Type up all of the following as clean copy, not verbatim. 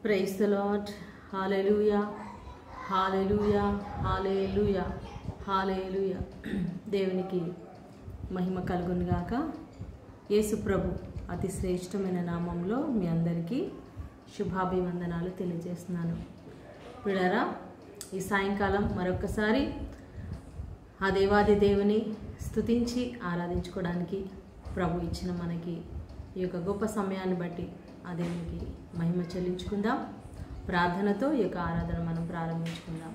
Praise the Lord. Hallelujah, hallelujah, hallelujah, hallelujah. దేవునికి మహిమ కలుగును గాక. యేసు ప్రభు అతి శ్రేష్టమైన నామంలో మీ అందరికీ శుభాభివందనాలు తెలియజేస్తున్నాను. ప్రియులారా, ఈ సాయంకాలం మరొకసారి ఆ దేవాది దేవుని స్తుతించి ఆరాధించుకోవడానికి ప్రభు ఇచ్చిన మనకి ఈ యొక్క గొప్ప సమయాన్ని బట్టి ఆ దేవునికి మహిమ చెల్లించుకుందాం. ప్రార్థనతో ఈ యొక్క ఆరాధన మనం ప్రారంభించుకుందాం.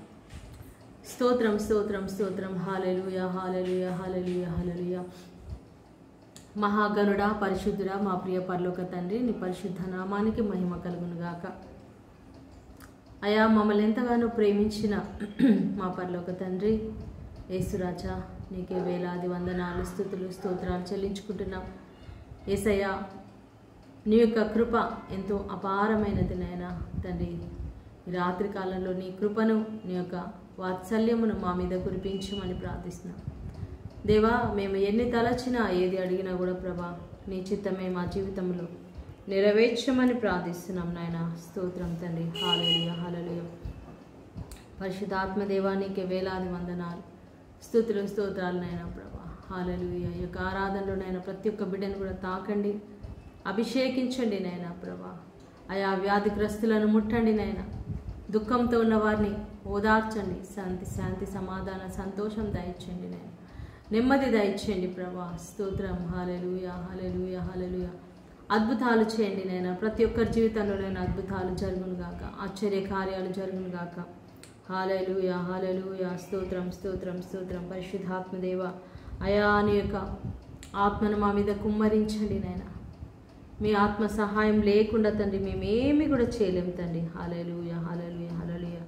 స్తోత్రం స్తోత్రం స్తోత్రం. హల్లెలూయా, హల్లెలూయా, హల్లెలూయా, హల్లెలూయా. మహాగణుడా, పరిశుద్ధుడా, మా ప్రియ పరలోక తండ్రి, నీ పరిశుద్ధ నామానికి మహిమ కలుగును గాక. అయా, మమ్మల్ని ఎంతగానో ప్రేమించిన మా పరలోక తండ్రి యేసురాజా, నీకే వేలాది వందనాలు, స్తుతులు, స్తోత్రాలు చెల్లించుకుంటున్నాం. యేసయ్యా, నీ యొక్క కృప ఎంతో అపారమైనది నాయనా తండ్రి. ఈ రాత్రి కాలంలో నీ కృపను, నీ యొక్క వాత్సల్యమును మా మీద కురిపించమని ప్రార్థిస్తున్నాం. దేవా, మేము ఎన్ని తలచినా ఏది అడిగినా కూడా ప్రభా నీ చిత్తమే మా జీవితంలో నెరవేర్చమని ప్రార్థిస్తున్నాం నాయన. స్తోత్రం తండ్రి. హల్లెలూయా, హల్లెలూయా. పరిశుద్ధాత్మ దేవానికి వేలాది వందనాలు, స్తుతులు, స్తోత్రాలు నాయన ప్రభా. హల్లెలూయా. ఈ యొక్క ఆరాధనలో నాయన ప్రతి ఒక్క బిడ్డను కూడా తాకండి, అభిషేకించండి నాయన ప్రభా. ఆయా వ్యాధిగ్రస్తులను ముట్టండి నాయన. దుఃఖంతో ఉన్న వారిని ఓదార్చండి. శాంతి సమాధాన సంతోషం దయచేయండి నాయన. నెమ్మది దయచేయండి ప్రభా. స్తోత్రం. హల్లెలూయా, హల్లెలూయా, హల్లెలూయా. అద్భుతాలు చేయండి నాయన. ప్రతి ఒక్కరి జీవితంలో నేను అద్భుతాలు జరుగును గాక, ఆశ్చర్య కార్యాలు జరుగును గాక. హల్లెలూయా, హల్లెలూయా. స్తోత్రం స్తోత్రం స్తోత్రం. పరిశుద్ధాత్మదేవ, అయా నీ యొక్క ఆత్మను మా మీద కుమ్మరించండి నాయన. మీ ఆత్మ సహాయం లేకుండా తండ్రి మేమేమి కూడా చేయలేము తండ్రి. Hallelujah, hallelujah, hallelujah.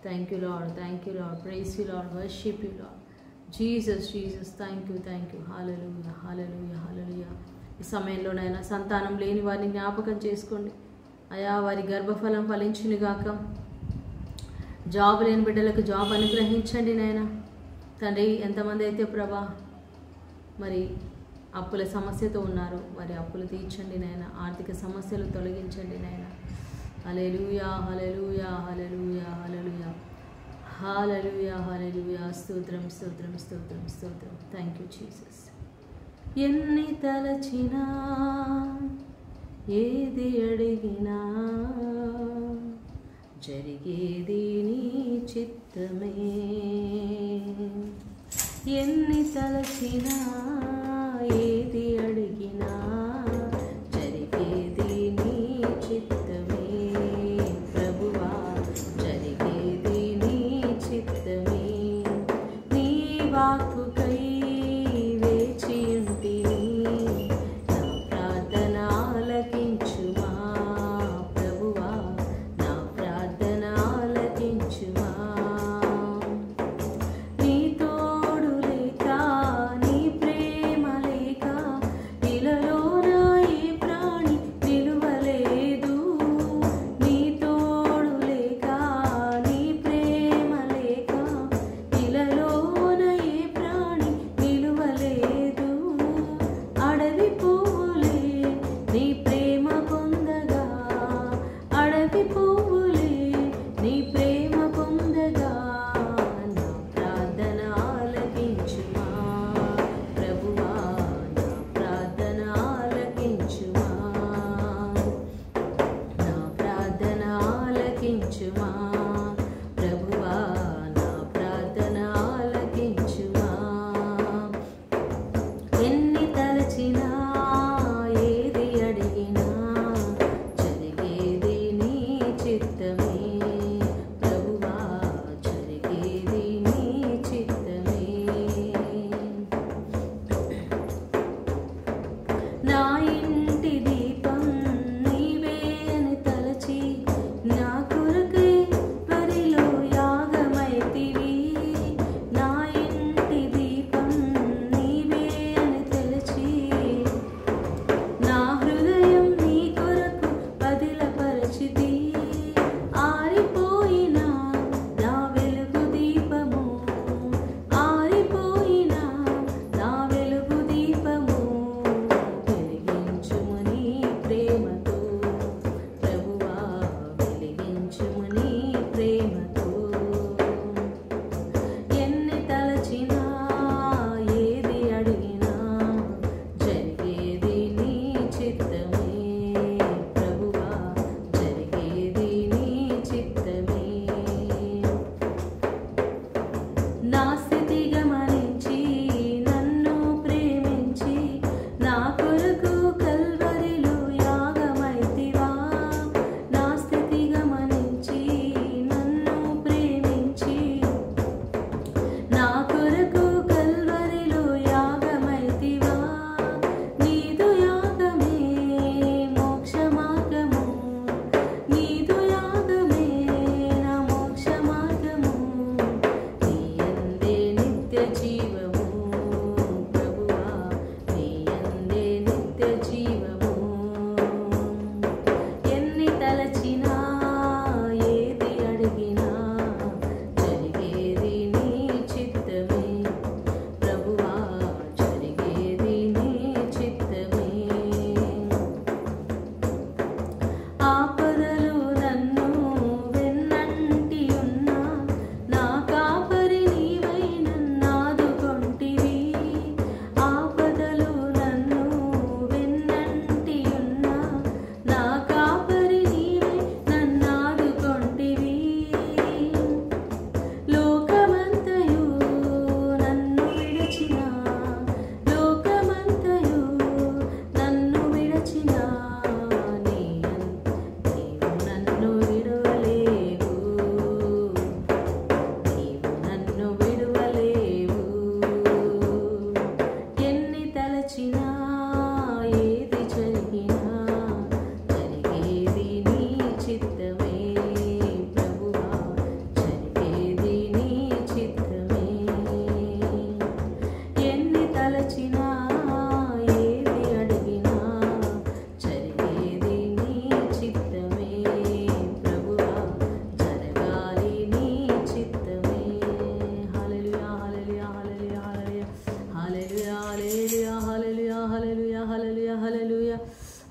Thank you Lord, thank you Lord. Praise you Lord, worship you Lord. Jesus, Jesus, thank you, thank you. Hallelujah, hallelujah, hallelujah. ఈ సమయంలోనైనా సంతానం లేని వారిని జ్ఞాపకం చేసుకోండి అయా. వారి గర్భఫలం ఫలించును గాక. జాబ్ లేని బిడ్డలకు జాబ్ అనుగ్రహించండి నాయన తండ్రి. ఎంతమంది అయితే ప్రభా మరి అప్పుల సమస్యతో ఉన్నారు, వారి అప్పులు తీర్చండి నాయన. ఆర్థిక సమస్యలు తొలగించండి నాయన. హల్లెలూయా, హల్లెలూయా, హల్లెలూయా, హల్లెలూయా, హల్లెలూయా, హల్లెలూయా. స్తోత్రం స్తోత్రం స్తోత్రం స్తోత్రం. Thank you Jesus. ఎన్ని తలచినా ఏది అడిగినా జరిగేది నీ చిత్తమే. ఎన్ని తలచినా ఏది అడిగినా జరిగేది నీ చిత్తమే. ప్రభువా, జరిగేది నీ చిత్తమే. నీ వాక్కుకై వేచియుంటిని, నా ప్రార్థన ఆలకించుమా. ప్రభువా, నా ప్రార్థన ఆలకించుమా. నీ తోడు లేక, నీ ప్రేమ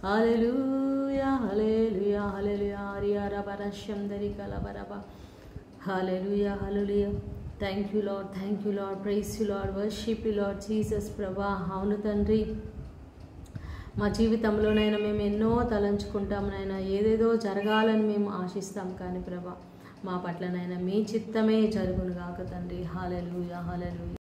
హల్లెలూయా హల్లెలూయా హల్లెలూయా హరియారబరశందరి కలబరబ hallelujah hallelujah. Thank you Lord, praise you Lord, worship you Lord Jesus ప్రభా. అవును తండ్రి, మా జీవితంలోనైనా మేము ఎన్నో తలంచుకుంటాం నైనా, ఏదేదో జరగాలని మేము ఆశిస్తాం, కానీ ప్రభా మా పట్లనైనా మీ చిత్తమే జరుగును గాక తండ్రి. హల్లెలూయా హల్లెలూయా.